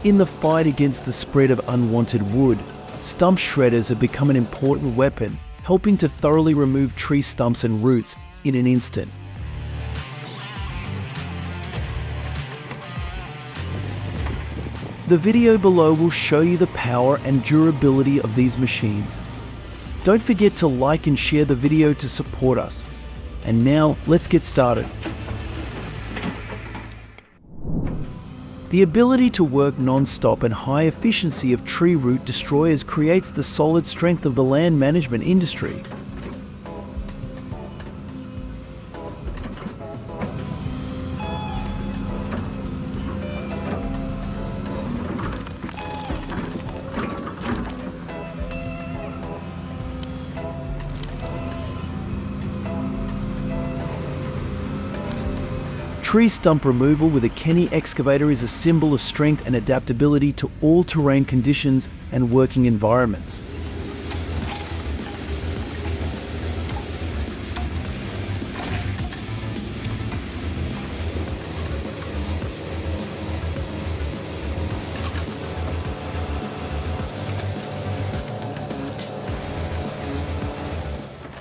In the fight against the spread of unwanted wood, stump shredders have become an important weapon, helping to thoroughly remove tree stumps and roots in an instant. The video below will show you the power and durability of these machines. Don't forget to like and share the video to support us. And now, let's get started. The ability to work non-stop and high efficiency of tree root destroyers creates the solid strength of the land management industry. Tree stump removal with a Kenny excavator is a symbol of strength and adaptability to all terrain conditions and working environments.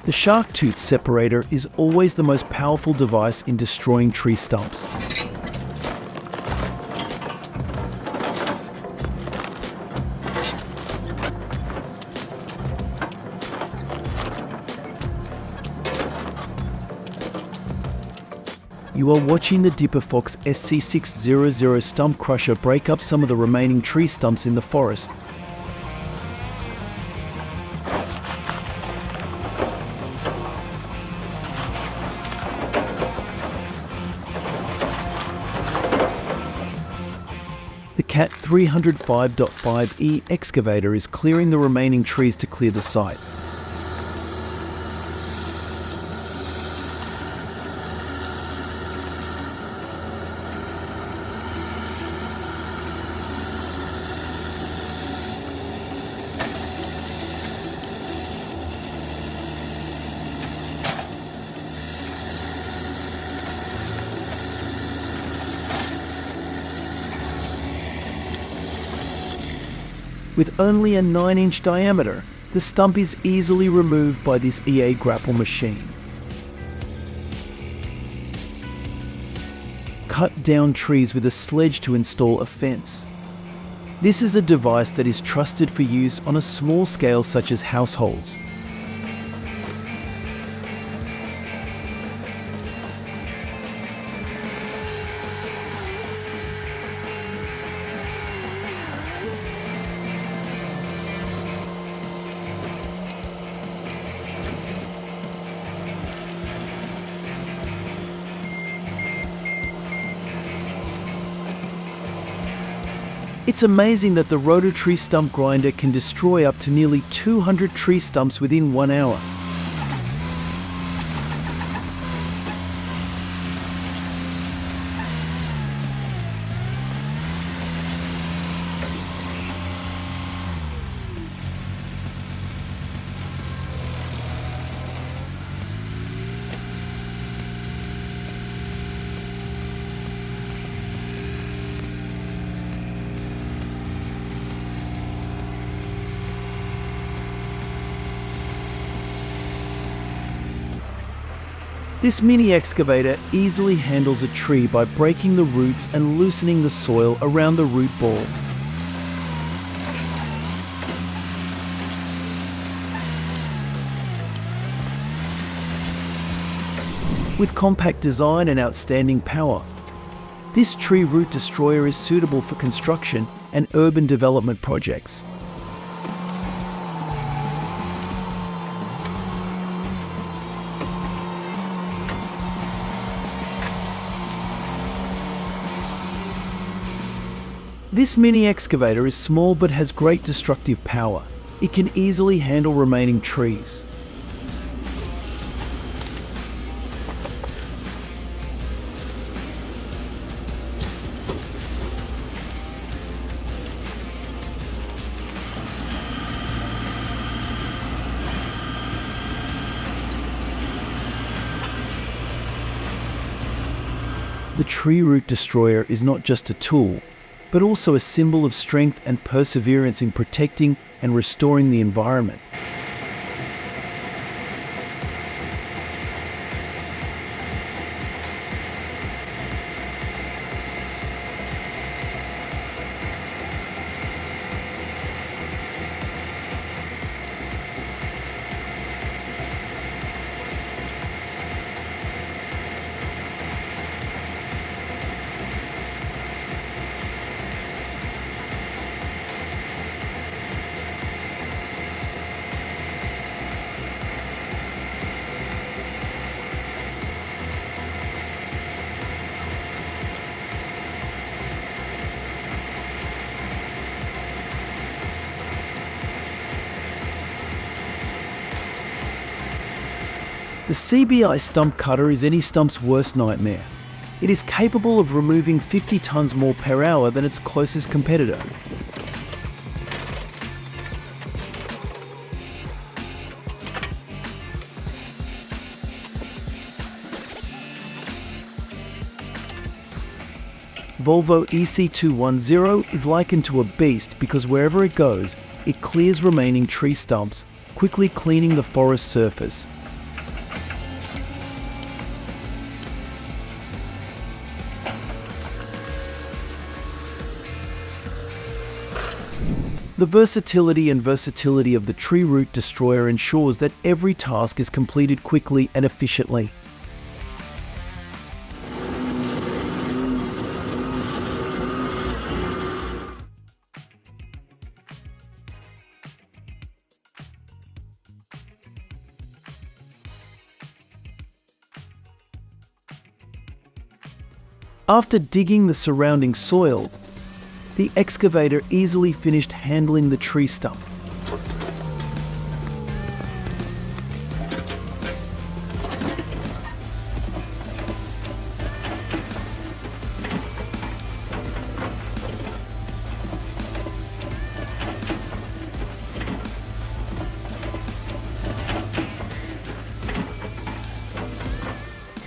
The shark tooth separator is always the most powerful device in destroying tree stumps. You are watching the Dipper Fox SC600 stump crusher break up some of the remaining tree stumps in the forest. The CAT 305.5E excavator is clearing the remaining trees to clear the site. With only a 9-inch diameter, the stump is easily removed by this EA grapple machine. Cut down trees with a sledge to install a fence. This is a device that is trusted for use on a small scale such as households. It's amazing that the rotary stump grinder can destroy up to nearly 200 tree stumps within 1 hour. This mini excavator easily handles a tree by breaking the roots and loosening the soil around the root ball. With compact design and outstanding power, this tree root destroyer is suitable for construction and urban development projects. This mini excavator is small but has great destructive power. It can easily handle remaining trees. The tree root destroyer is not just a tool, but also a symbol of strength and perseverance in protecting and restoring the environment. The CBI stump cutter is any stump's worst nightmare. It is capable of removing 50 tons more per hour than its closest competitor. Volvo EC210 is likened to a beast because wherever it goes, it clears remaining tree stumps, quickly cleaning the forest surface. The versatility of the tree root destroyer ensures that every task is completed quickly and efficiently. After digging the surrounding soil, the excavator easily finished handling the tree stump.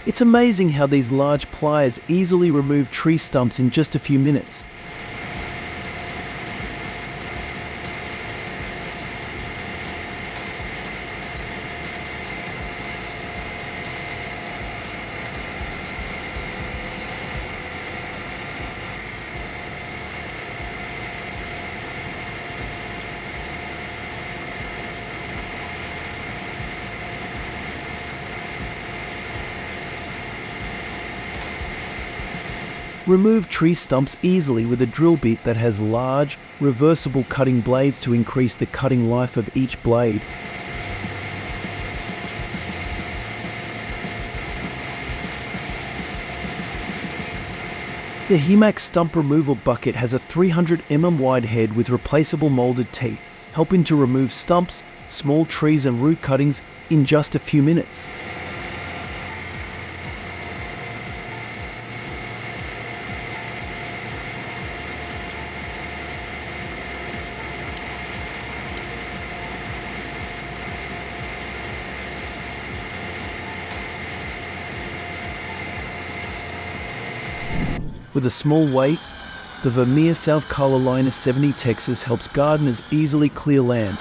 It's amazing how these large pliers easily remove tree stumps in just a few minutes. Remove tree stumps easily with a drill bit that has large, reversible cutting blades to increase the cutting life of each blade. The HEMAX stump removal bucket has a 300 mm wide head with replaceable molded teeth, helping to remove stumps, small trees and root cuttings in just a few minutes. With a small weight, the Vermeer South Carolina 70 Texas helps gardeners easily clear land.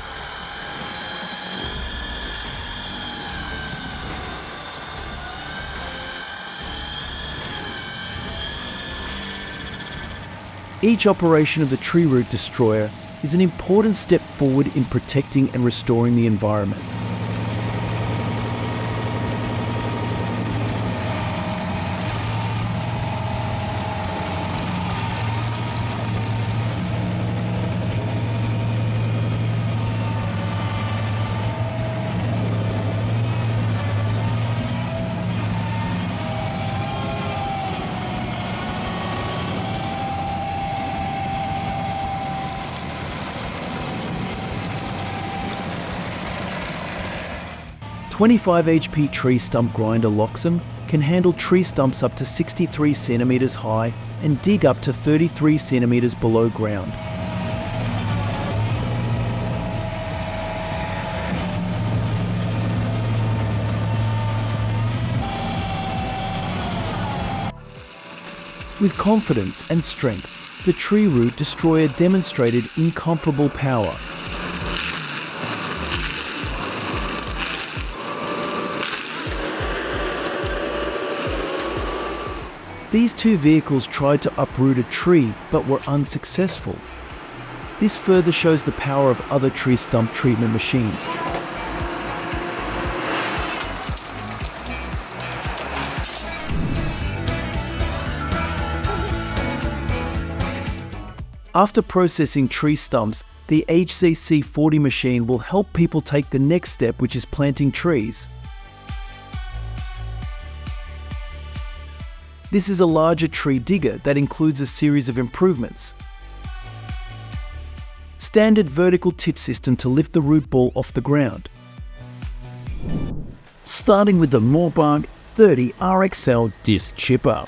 Each operation of the tree root destroyer is an important step forward in protecting and restoring the environment. A 25 HP tree stump grinder Loxam can handle tree stumps up to 63 centimeters high and dig up to 33 centimeters below ground. With confidence and strength, the tree root destroyer demonstrated incomparable power. These two vehicles tried to uproot a tree but were unsuccessful. This further shows the power of other tree stump treatment machines. After processing tree stumps, the HZC40 machine will help people take the next step, which is planting trees. This is a larger tree digger that includes a series of improvements. Standard vertical tip system to lift the root ball off the ground. Starting with the Moorebark 30 RXL disc chipper.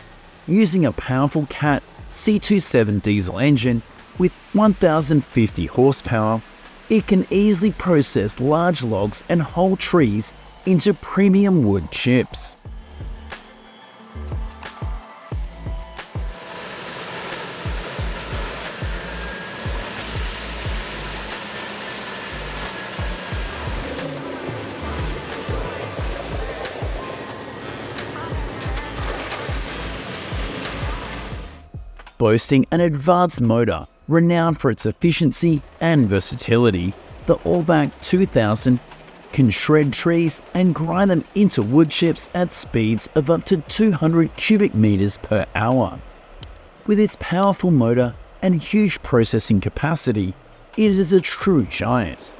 Using a powerful CAT C27 diesel engine with 1050 horsepower, it can easily process large logs and whole trees into premium wood chips. Boasting an advanced motor renowned for its efficiency and versatility, the Allback 2000 can shred trees and grind them into wood chips at speeds of up to 200 cubic meters per hour. With its powerful motor and huge processing capacity, it is a true giant.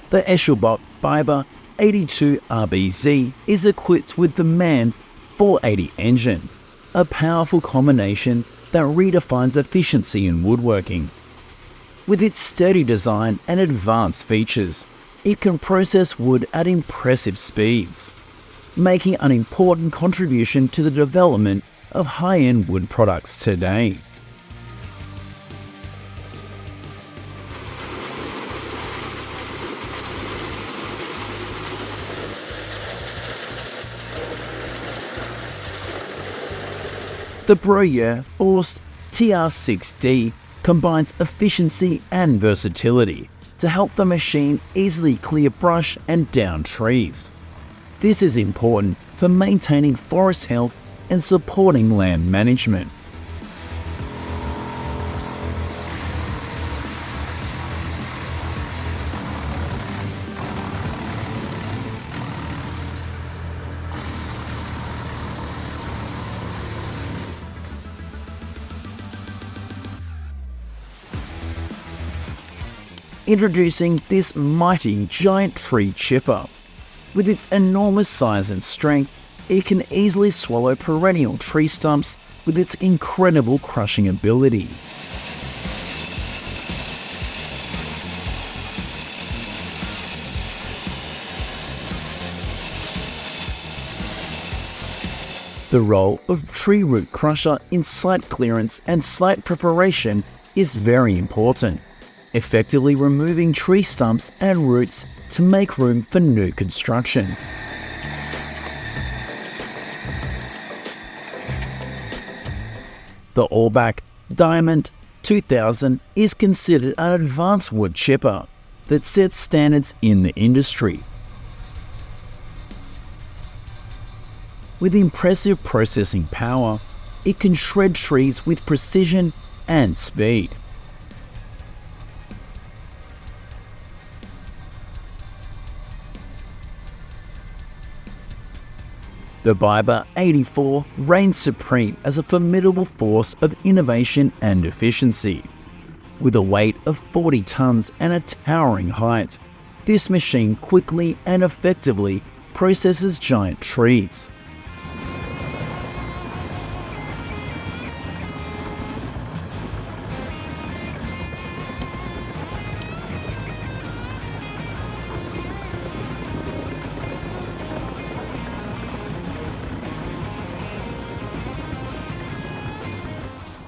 The Eschelbach Fiber 82 RBZ is equipped with the MAN 480 engine, a powerful combination that redefines efficiency in woodworking. With its sturdy design and advanced features, it can process wood at impressive speeds, making an important contribution to the development of high-end wood products today. The Breuer Forst TR6D combines efficiency and versatility to help the machine easily clear brush and down trees. This is important for maintaining forest health and supporting land management. Introducing this mighty giant tree chipper. With its enormous size and strength, it can easily swallow perennial tree stumps with its incredible crushing ability. The role of tree root crusher in site clearance and site preparation is very important, effectively removing tree stumps and roots to make room for new construction. The Allback Diamond 2000 is considered an advanced wood chipper that sets standards in the industry. With impressive processing power, it can shred trees with precision and speed. The Biber 84 reigns supreme as a formidable force of innovation and efficiency. With a weight of 40 tons and a towering height, this machine quickly and effectively processes giant trees.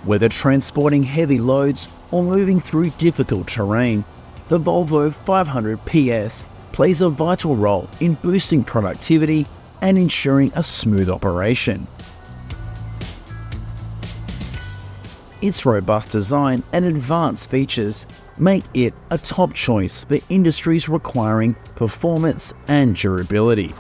Whether transporting heavy loads or moving through difficult terrain, the Volvo 500 PS plays a vital role in boosting productivity and ensuring a smooth operation. Its robust design and advanced features make it a top choice for industries requiring performance and durability.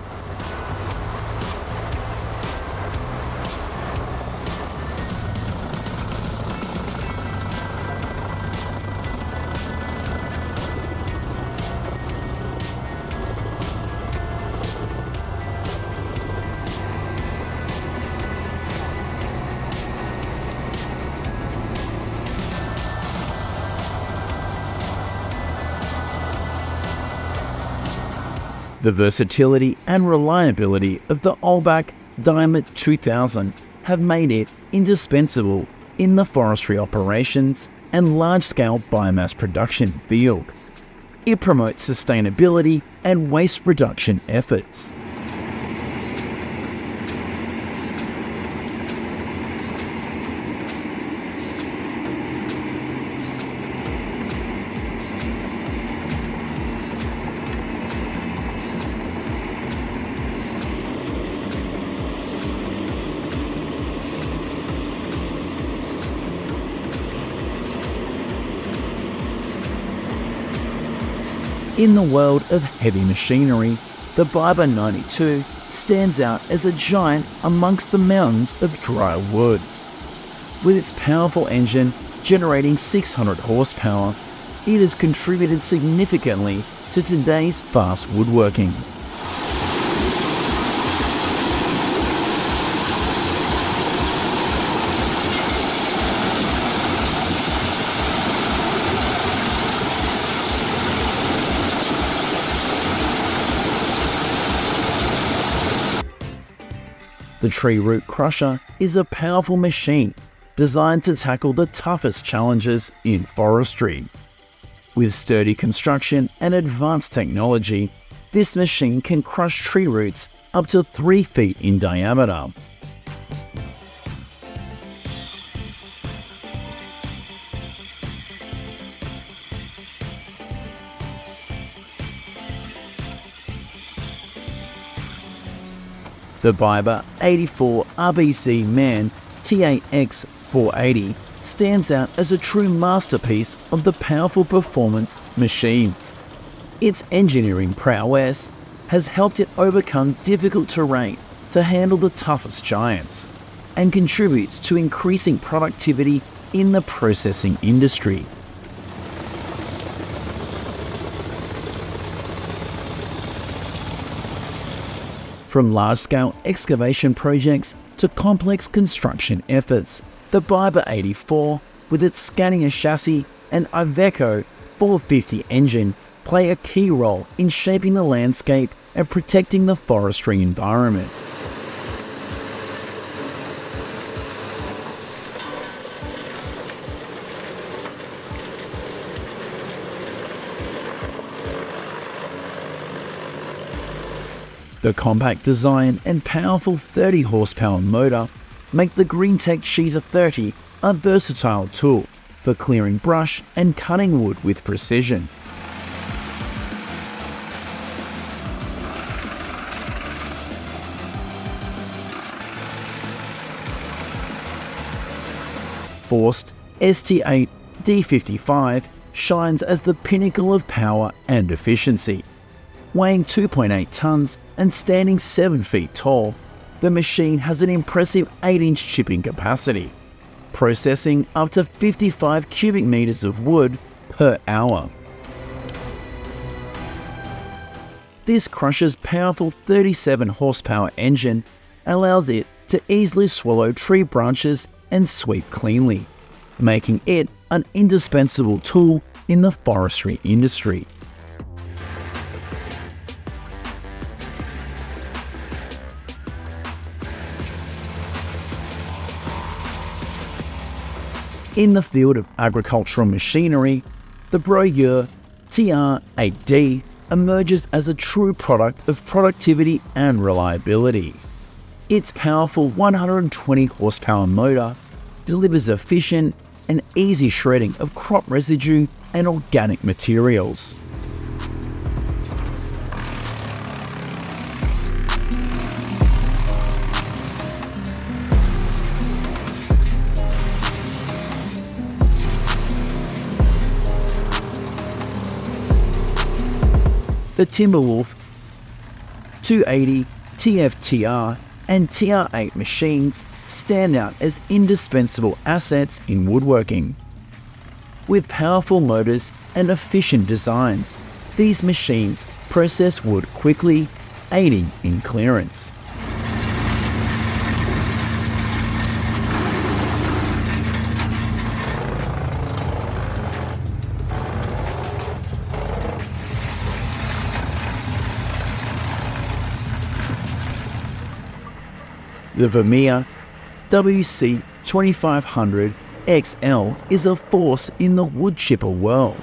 The versatility and reliability of the Olbach Diamond 2000 have made it indispensable in the forestry operations and large-scale biomass production field. It promotes sustainability and waste reduction efforts. In the world of heavy machinery, the Biber 92 stands out as a giant amongst the mountains of dry wood. With its powerful engine generating 600 horsepower, it has contributed significantly to today's fast woodworking. The tree root crusher is a powerful machine designed to tackle the toughest challenges in forestry. With sturdy construction and advanced technology, this machine can crush tree roots up to 3 feet in diameter. The Biber 84 RBC Man TAX 480 stands out as a true masterpiece of the powerful performance machines. Its engineering prowess has helped it overcome difficult terrain to handle the toughest giants, and contributes to increasing productivity in the processing industry. From large-scale excavation projects to complex construction efforts, the Biber 84, with its Scania chassis and Iveco 450 engine, play a key role in shaping the landscape and protecting the forestry environment. The compact design and powerful 30 horsepower motor make the GreenTech Sheeter 30 a versatile tool for clearing brush and cutting wood with precision. Forced ST8 D55 shines as the pinnacle of power and efficiency. Weighing 2.8 tons and standing 7 feet tall, the machine has an impressive 8-inch chipping capacity, processing up to 55 cubic meters of wood per hour. This crusher's powerful 37 horsepower engine allows it to easily swallow tree branches and sweep cleanly, making it an indispensable tool in the forestry industry. In the field of agricultural machinery, the Breuer TR8D emerges as a true product of productivity and reliability. Its powerful 120 horsepower motor delivers efficient and easy shredding of crop residue and organic materials. The Timberwolf 280, TFTR, and TR8 machines stand out as indispensable assets in woodworking. With powerful motors and efficient designs, these machines process wood quickly, aiding in clearance. The Vermeer WC2500 XL is a force in the wood chipper world.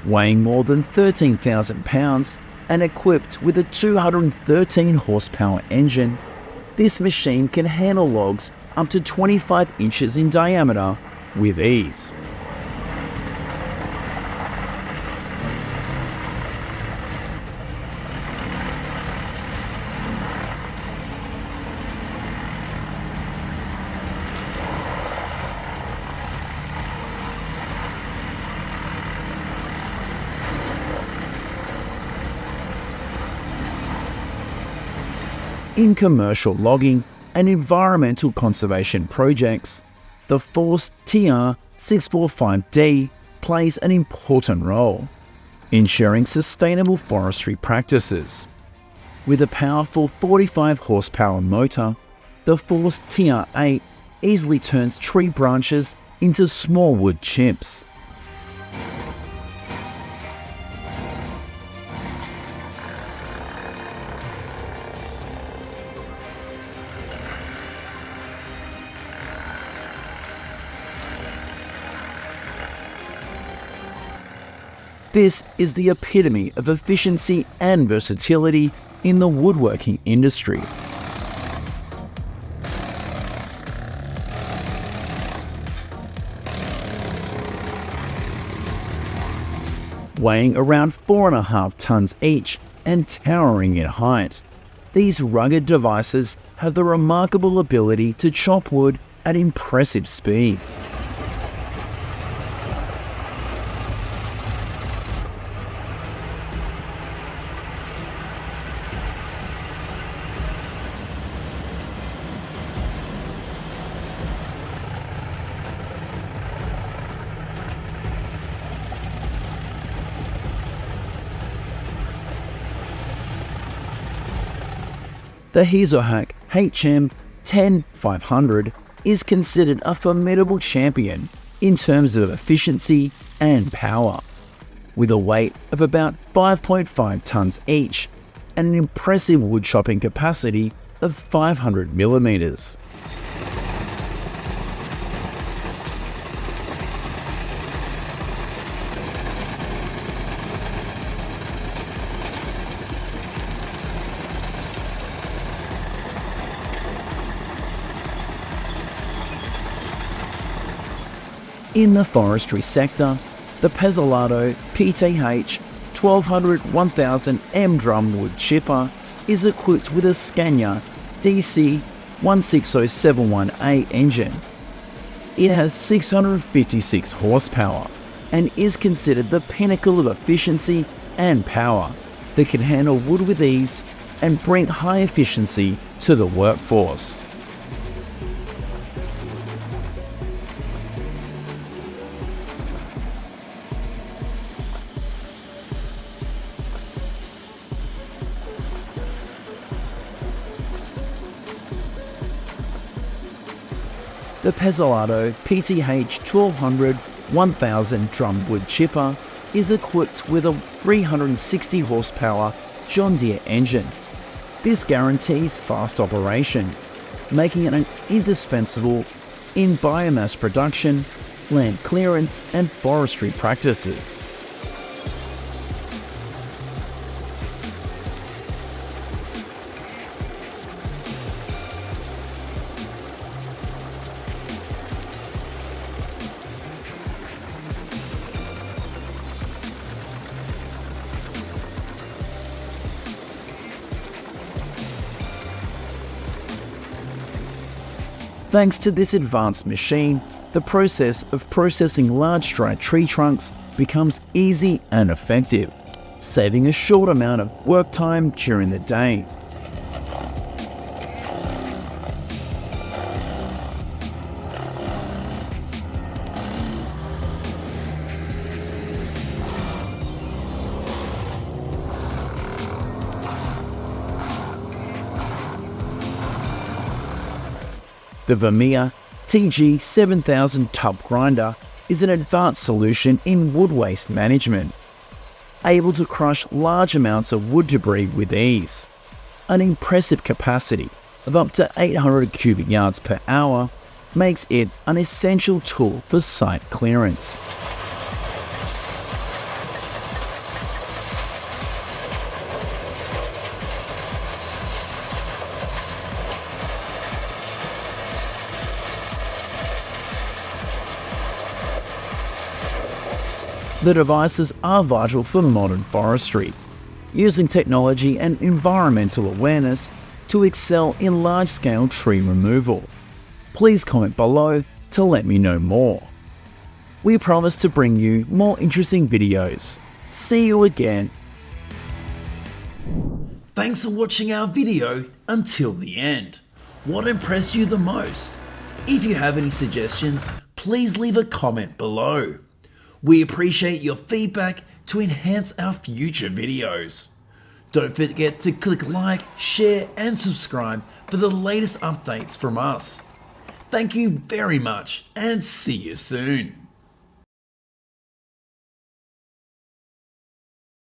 Weighing more than 13,000 pounds and equipped with a 213 horsepower engine, this machine can handle logs up to 25 inches in diameter with ease. In commercial logging and environmental conservation projects, the Force TR645D plays an important role, ensuring sustainable forestry practices. With a powerful 45 horsepower motor, the Force TR8 easily turns tree branches into small wood chips. This is the epitome of efficiency and versatility in the woodworking industry. Weighing around 4.5 tons each and towering in height, these rugged devices have the remarkable ability to chop wood at impressive speeds. The Hazelhack HM10500 is considered a formidable champion in terms of efficiency and power, with a weight of about 5.5 tons each and an impressive wood chopping capacity of 500 millimeters. In the forestry sector, the Pezolato PTH 1200-1000 M drum wood chipper is equipped with a Scania DC 16071A engine. It has 656 horsepower and is considered the pinnacle of efficiency and power that can handle wood with ease and bring high efficiency to the workforce. The Pezolato PTH 1200-1000 drum wood chipper is equipped with a 360 horsepower John Deere engine. This guarantees fast operation, making it an indispensable in biomass production, land clearance and forestry practices. Thanks to this advanced machine, the process of processing large dry tree trunks becomes easy and effective, saving a short amount of work time during the day. The Vermeer TG7000 tub grinder is an advanced solution in wood waste management, able to crush large amounts of wood debris with ease. An impressive capacity of up to 800 cubic yards per hour makes it an essential tool for site clearance. The devices are vital for modern forestry, using technology and environmental awareness to excel in large-scale tree removal. Please comment below to let me know more. We promise to bring you more interesting videos. See you again. Thanks for watching our video until the end. What impressed you the most? If you have any suggestions, please leave a comment below. We appreciate your feedback to enhance our future videos. Don't forget to click like, share and subscribe for the latest updates from us. Thank you very much and see you soon.